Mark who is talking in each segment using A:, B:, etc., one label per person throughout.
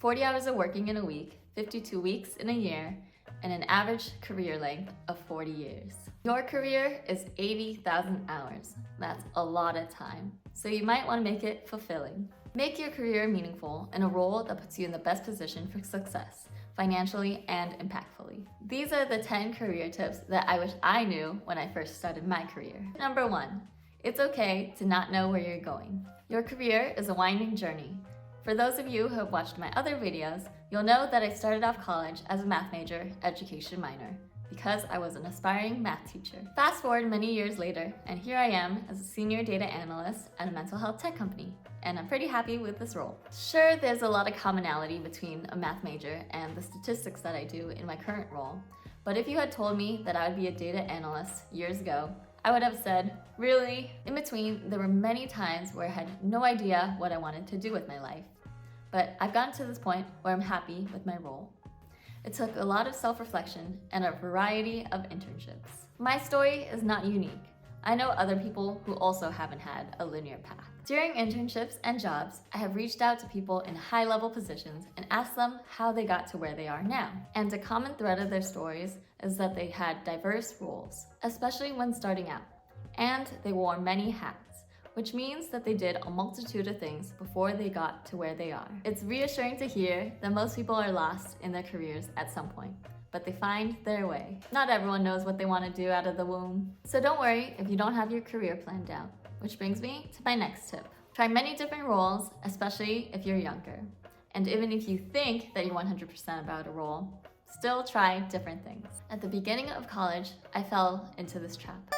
A: 40 hours of working in a week, 52 weeks in a year, and an average career length of 40 years. Your career is 80,000 hours. That's a lot of time. So you might want to make it fulfilling. Make your career meaningful in a role that puts you in the best position for success, financially and impactfully. These are the 10 career tips that I wish I knew when I first started my career. Number 1, it's okay to not know where you're going. Your career is a winding journey. For those of you who have watched my other videos, you'll know that I started off college as a math major, education minor, because I was an aspiring math teacher. Fast forward many years later, and here I am as a senior data analyst at a mental health tech company, and I'm pretty happy with this role. Sure, there's a lot of commonality between a math major and the statistics that I do in my current role, but if you had told me that I would be a data analyst years ago, I would have said, really? In between, there were many times where I had no idea what I wanted to do with my life. But I've gotten to this point where I'm happy with my role. It took a lot of self-reflection and a variety of internships. My story is not unique. I know other people who also haven't had a linear path. During internships and jobs, I have reached out to people in high-level positions and asked them how they got to where they are now. And a common thread of their stories is that they had diverse roles, especially when starting out. And they wore many hats, which means that they did a multitude of things before they got to where they are. It's reassuring to hear that most people are lost in their careers at some point, but they find their way. Not everyone knows what they want to do out of the womb. So don't worry if you don't have your career planned out, which brings me to my next tip. Try many different roles, especially if you're younger. And even if you think that you're 100% about a role, still try different things. At the beginning of college, I fell into this trap.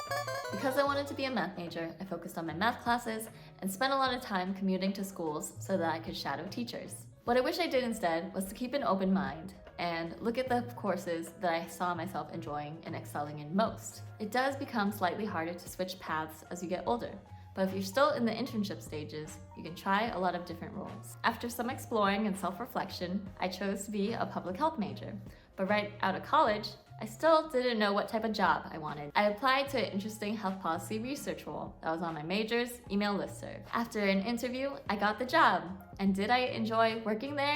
A: Because I wanted to be a math major, I focused on my math classes and spent a lot of time commuting to schools so that I could shadow teachers. What I wish I did instead was to keep an open mind and look at the courses that I saw myself enjoying and excelling in most. It does become slightly harder to switch paths as you get older, but if you're still in the internship stages, you can try a lot of different roles. After some exploring and self-reflection, I chose to be a public health major, but right out of college, I still didn't know what type of job I wanted. I applied to an interesting health policy research role that was on my major's email listserv. After an interview, I got the job. And did I enjoy working there?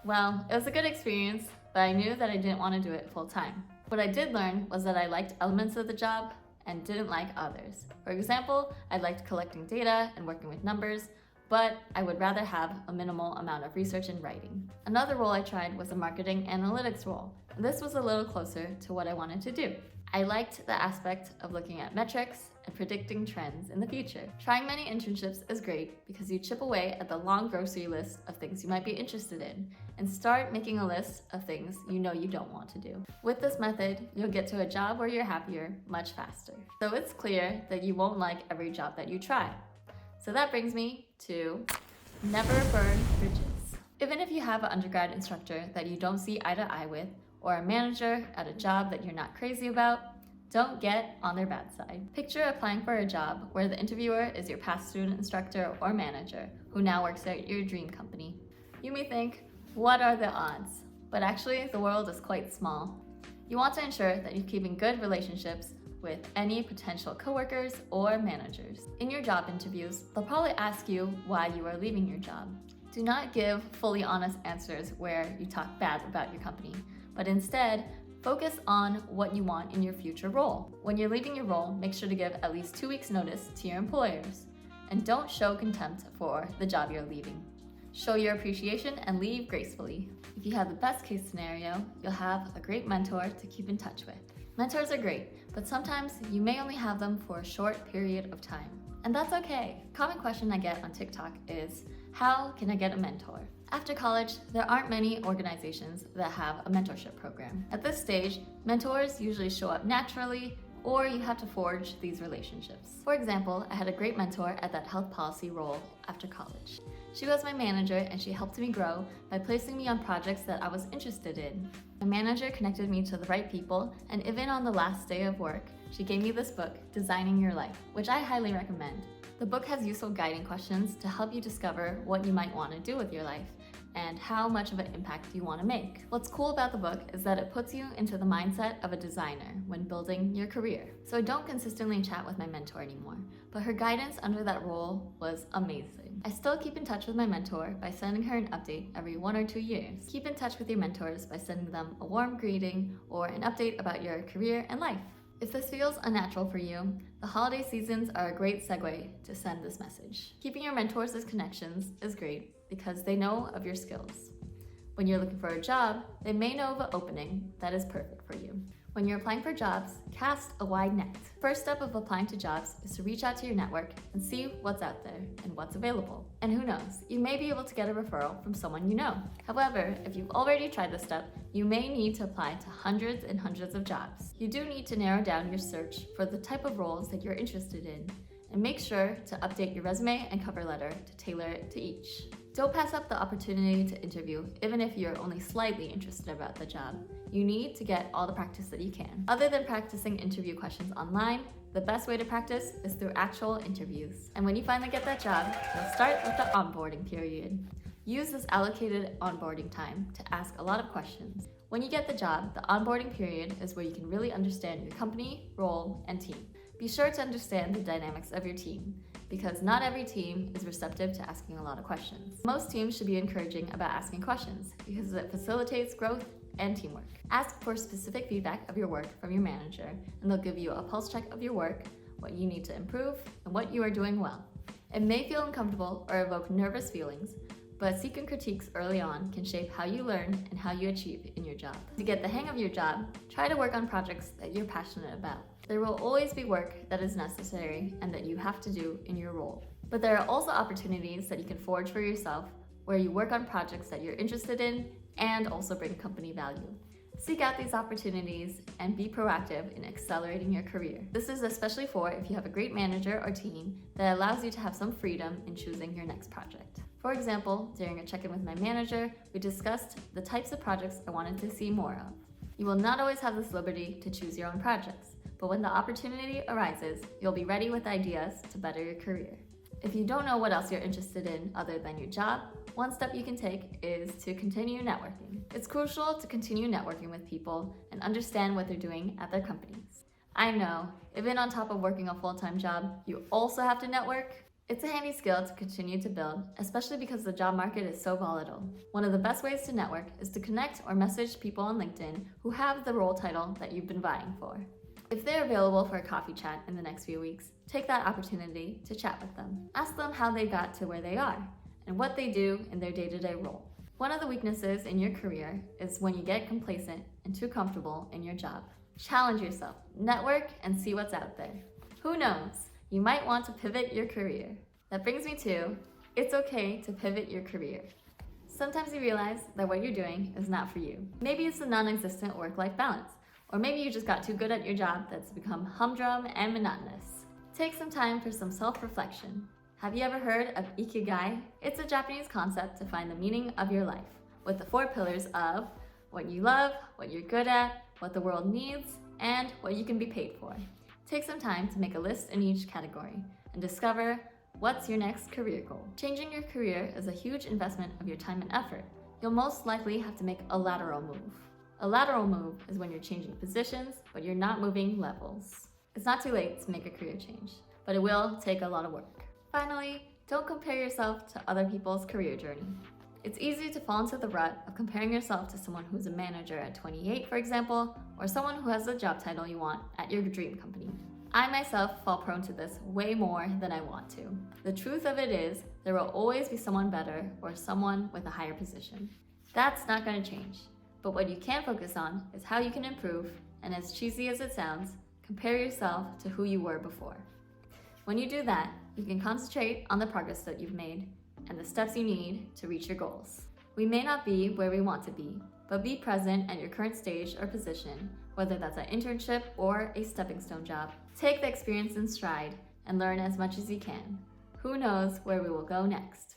A: Well, it was a good experience, but I knew that I didn't want to do it full time. What I did learn was that I liked elements of the job and didn't like others. For example, I liked collecting data and working with numbers, but I would rather have a minimal amount of research and writing. Another role I tried was a marketing analytics role. This was a little closer to what I wanted to do. I liked the aspect of looking at metrics and predicting trends in the future. Trying many internships is great because you chip away at the long grocery list of things you might be interested in and start making a list of things you know you don't want to do. With this method, you'll get to a job where you're happier much faster. So it's clear that you won't like every job that you try. So that brings me to never burn bridges. Even if you have an undergrad instructor that you don't see eye to eye with, or a manager at a job that you're not crazy about, don't get on their bad side. Picture applying for a job where the interviewer is your past student instructor or manager who now works at your dream company. You may think, what are the odds? But actually, the world is quite small. You want to ensure that you're keeping good relationships with any potential coworkers or managers. In your job interviews, they'll probably ask you why you are leaving your job. Do not give fully honest answers where you talk bad about your company, but instead, focus on what you want in your future role. When you're leaving your role, make sure to give at least 2 weeks notice to your employers. And don't show contempt for the job you're leaving. Show your appreciation and leave gracefully. If you have the best case scenario, you'll have a great mentor to keep in touch with. Mentors are great, but sometimes you may only have them for a short period of time. And that's okay. A common question I get on TikTok is, how can I get a mentor? After college, there aren't many organizations that have a mentorship program. At this stage, mentors usually show up naturally, or you have to forge these relationships. For example, I had a great mentor at that health policy role after college. She was my manager and she helped me grow by placing me on projects that I was interested in. My manager connected me to the right people, and even on the last day of work, she gave me this book, Designing Your Life, which I highly recommend. The book has useful guiding questions to help you discover what you might want to do with your life and how much of an impact you want to make. What's cool about the book is that it puts you into the mindset of a designer when building your career. So I don't consistently chat with my mentor anymore, but her guidance under that role was amazing. I still keep in touch with my mentor by sending her an update every 1 or 2 years. Keep in touch with your mentors by sending them a warm greeting or an update about your career and life. If this feels unnatural for you, the holiday seasons are a great segue to send this message. Keeping your mentors as connections is great because they know of your skills. When you're looking for a job, they may know of an opening that is perfect for you. When you're applying for jobs, cast a wide net. First step of applying to jobs is to reach out to your network and see what's out there and what's available. And who knows, you may be able to get a referral from someone you know. However, if you've already tried this step, you may need to apply to hundreds and hundreds of jobs. You do need to narrow down your search for the type of roles that you're interested in, and make sure to update your resume and cover letter to tailor it to each. Don't pass up the opportunity to interview, even if you're only slightly interested about the job. You need to get all the practice that you can. Other than practicing interview questions online, the best way to practice is through actual interviews. And when you finally get that job, you'll start with the onboarding period. Use this allocated onboarding time to ask a lot of questions. When you get the job, the onboarding period is where you can really understand your company, role, and team. Be sure to understand the dynamics of your team, because not every team is receptive to asking a lot of questions. Most teams should be encouraging about asking questions because it facilitates growth and teamwork. Ask for specific feedback of your work from your manager, and they'll give you a pulse check of your work, what you need to improve, and what you are doing well. It may feel uncomfortable or evoke nervous feelings, but seeking critiques early on can shape how you learn and how you achieve in your job. To get the hang of your job, try to work on projects that you're passionate about. There will always be work that is necessary and that you have to do in your role. But there are also opportunities that you can forge for yourself where you work on projects that you're interested in and also bring company value. Seek out these opportunities and be proactive in accelerating your career. This is especially for if you have a great manager or team that allows you to have some freedom in choosing your next project. For example, during a check-in with my manager, we discussed the types of projects I wanted to see more of. You will not always have this liberty to choose your own projects, but when the opportunity arises, you'll be ready with ideas to better your career. If you don't know what else you're interested in other than your job, one step you can take is to continue networking. It's crucial to continue networking with people and understand what they're doing at their companies. I know, even on top of working a full-time job, you also have to network. It's a handy skill to continue to build, especially because the job market is so volatile. One of the best ways to network is to connect or message people on LinkedIn who have the role title that you've been vying for. If they're available for a coffee chat in the next few weeks, take that opportunity to chat with them. Ask them how they got to where they are and what they do in their day-to-day role. One of the weaknesses in your career is when you get complacent and too comfortable in your job. Challenge yourself, network, and see what's out there. Who knows? You might want to pivot your career. That brings me to, it's okay to pivot your career. Sometimes you realize that what you're doing is not for you. Maybe it's the non-existent work-life balance, or maybe you just got too good at your job that's become humdrum and monotonous. Take some time for some self-reflection. Have you ever heard of Ikigai? It's a Japanese concept to find the meaning of your life, with the 4 pillars of what you love, what you're good at, what the world needs, and what you can be paid for. Take some time to make a list in each category and discover what's your next career goal. Changing your career is a huge investment of your time and effort. You'll most likely have to make a lateral move. A lateral move is when you're changing positions, but you're not moving levels. It's not too late to make a career change, but it will take a lot of work. Finally, don't compare yourself to other people's career journey. It's easy to fall into the rut of comparing yourself to someone who's a manager at 28, for example, or someone who has the job title you want at your dream company. I myself fall prone to this way more than I want to. The truth of it is, there will always be someone better or someone with a higher position. That's not going to change. But what you can focus on is how you can improve, and as cheesy as it sounds, compare yourself to who you were before. When you do that, you can concentrate on the progress that you've made and the steps you need to reach your goals. We may not be where we want to be, but be present at your current stage or position, whether that's an internship or a stepping stone job. Take the experience in stride and learn as much as you can. Who knows where we will go next?